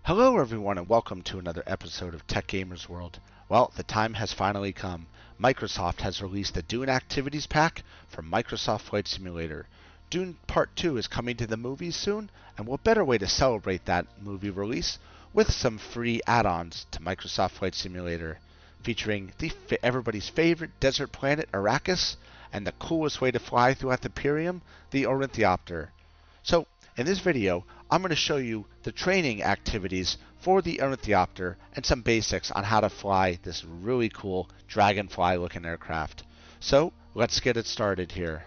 Hello everyone and welcome to another episode of Tech Gamers World. Well, the time has finally come. Microsoft has released the Dune Activities Pack for Microsoft Flight Simulator. Dune Part 2 is coming to the movies soon, and what better way to celebrate that movie release with some free add-ons to Microsoft Flight Simulator, featuring everybody's favorite desert planet Arrakis, and the coolest way to fly throughout the Imperium, the Ornithopter. So, in this video, I'm going to show you the training activities for the Ornithopter and some basics on how to fly this really cool dragonfly looking aircraft. So let's get it started here.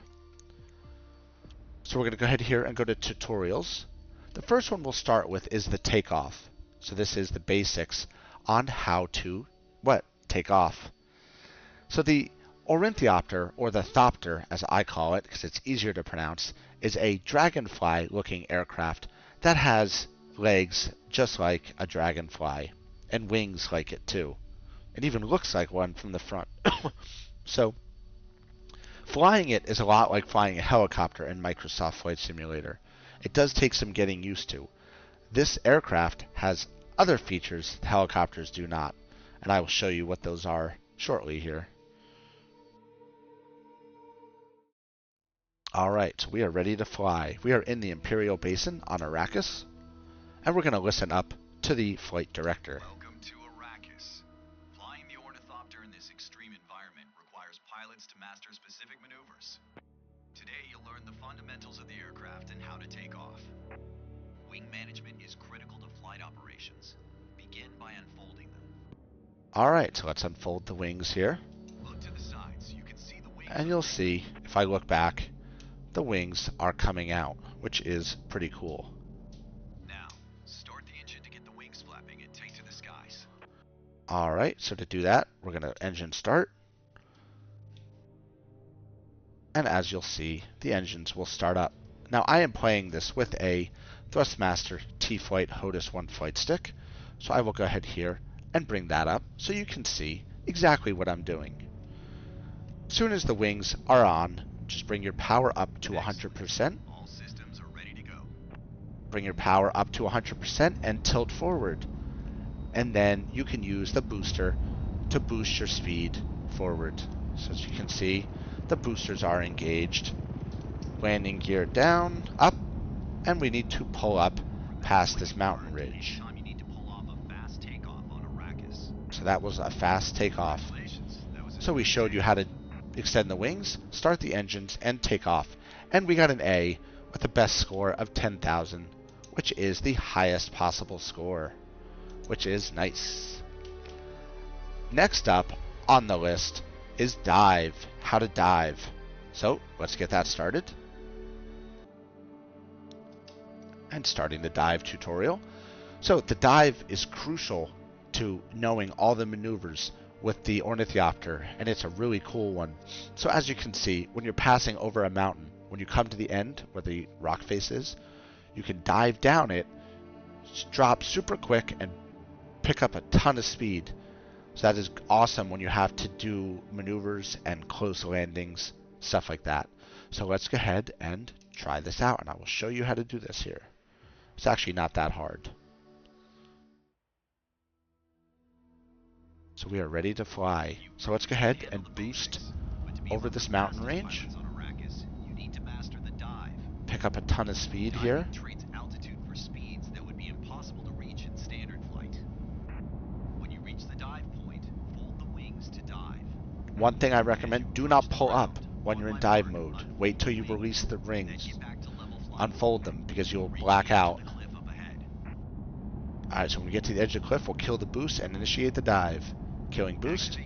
So we're going to go ahead here and go to tutorials. The first one we'll start with is the takeoff. So this is the basics on how to take off. So the Ornithopter, or the Thopter as I call it because it's easier to pronounce, is a dragonfly looking aircraft that has legs just like a dragonfly and wings like it too. It even looks like one from the front. So flying it is a lot like flying a helicopter in Microsoft Flight Simulator. It does take some getting used to. This aircraft has other features helicopters do not, and I will show you what those are shortly here. Alright, so we are ready to fly. We are in the Imperial Basin on Arrakis, and we're going to listen up to the flight director. Welcome to Arrakis. Flying the Ornithopter in this extreme environment requires pilots to master specific maneuvers. Today you'll learn the fundamentals of the aircraft and how to take off. Wing management is critical to flight operations. Begin by unfolding them. Alright, so let's unfold the wings here. Look to the sides. You can see the wings. And you'll see, if I look back, the wings are coming out, which is pretty cool. Now, start the engine to get the wings flapping and take to the skies. Alright, so to do that, we're going to engine start. And as you'll see, the engines will start up. Now I am playing this with a Thrustmaster T.Flight HOTAS 1 flight stick, so I will go ahead here and bring that up so you can see exactly what I'm doing. As soon as the wings are on, just bring your power up to 100%. All systems are ready to go. Bring your power up to 100% and tilt forward. And then you can use the booster to boost your speed forward. So as you can see, the boosters are engaged. Landing gear down, up, and we need to pull up past this mountain ridge. You need to pull off a fast takeoff on Arrakis. So that was a fast takeoff. So we showed you how to extend the wings, start the engines, and take off. And we got an A with the best score of 10,000, which is the highest possible score, which is nice. Next up on the list is dive, how to dive. So let's get that started. And starting the dive tutorial. So the dive is crucial to knowing all the maneuvers with the Ornithopter, and it's a really cool one. So as you can see, when you're passing over a mountain, when you come to the end where the rock face is, you can dive down it, drop super quick, and pick up a ton of speed. So that is awesome when you have to do maneuvers and close landings, stuff like that. So let's go ahead and try this out, and I will show you how to do this here. It's actually not that hard. So we are ready to fly. So let's go ahead and boost over this mountain range. Pick up a ton of speed here. Trains altitude for speeds that would be impossible to reach in standard flight. When you reach the dive point, fold the wings to dive. One thing I recommend, do not pull up when you're in dive mode. Wait till you release the rings. Unfold them because you'll black out. Alright, so when we get to the edge of the cliff, we'll kill the boost and initiate the dive. Killing boost,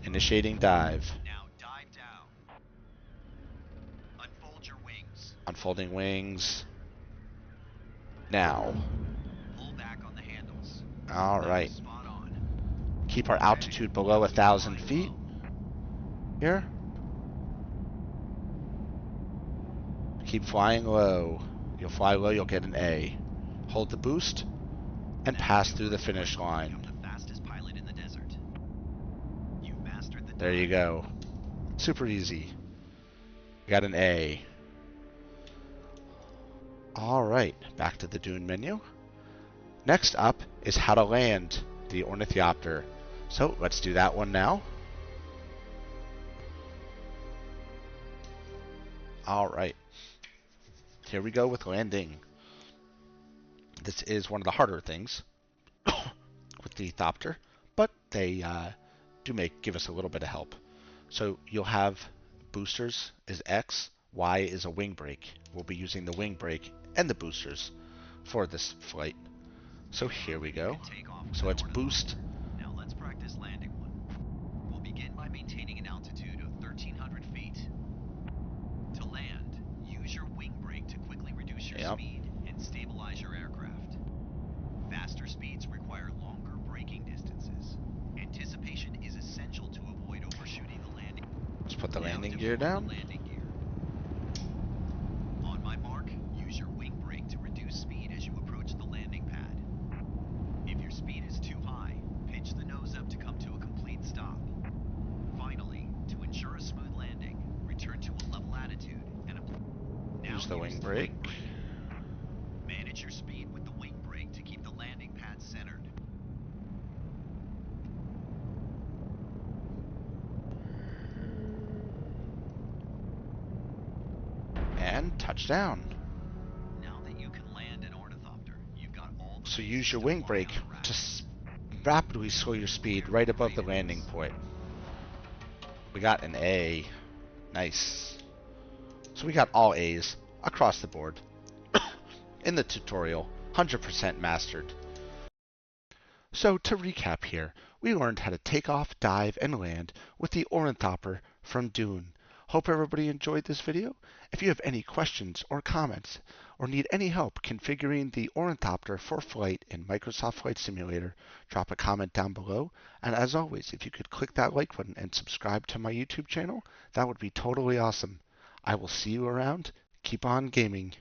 initiating dive. Now dive down. Unfold your wings. Unfolding wings. Now. Pull back on the handles. Alright. Spot on. Keep our altitude below 1,000 feet. Here. Keep flying low. You'll fly low, you'll get an A. Hold the boost and pass through the finish line. The fastest pilot in the desert. You mastered the There you go. Super easy. Got an A. Alright, back to the Dune menu. Next up is how to land the Ornithopter. So let's do that one now. Alright, here we go with landing. This is one of the harder things with the Thopter, but they give us a little bit of help. So you'll have boosters is X, Y is a wing brake. We'll be using the wing brake and the boosters for this flight. So here we go. So let's boost. Now let's practice landing one. We'll begin by maintaining an altitude of 1,300 feet. To land, use your wing brake to quickly reduce your speed and stabilize your aircraft. Faster speeds require longer braking distances. Anticipation is essential to avoid overshooting the landing. Let's put the landing gear down. On my mark, use your wing brake to reduce speed as you approach the landing pad. If your speed is too high, pitch the nose up to come to a complete stop. Finally, to ensure a smooth landing, return to a level attitude and use the wing brake. Manage your speed with the wing brake to keep the landing pad centered. And touchdown. Now that you can land an Ornithopter, you've got all the So use your wing brake to rapidly slow your speed right above the landing point. We got an A. Nice. So we got all A's across the board. In the tutorial, 100% mastered. So to recap here, we learned how to take off, dive, and land with the Ornithopter from Dune. Hope everybody enjoyed this video. If you have any questions or comments, or need any help configuring the Ornithopter for flight in Microsoft Flight Simulator, drop a comment down below. And as always, if you could click that like button and subscribe to my YouTube channel, that would be totally awesome. I will see you around. Keep on gaming.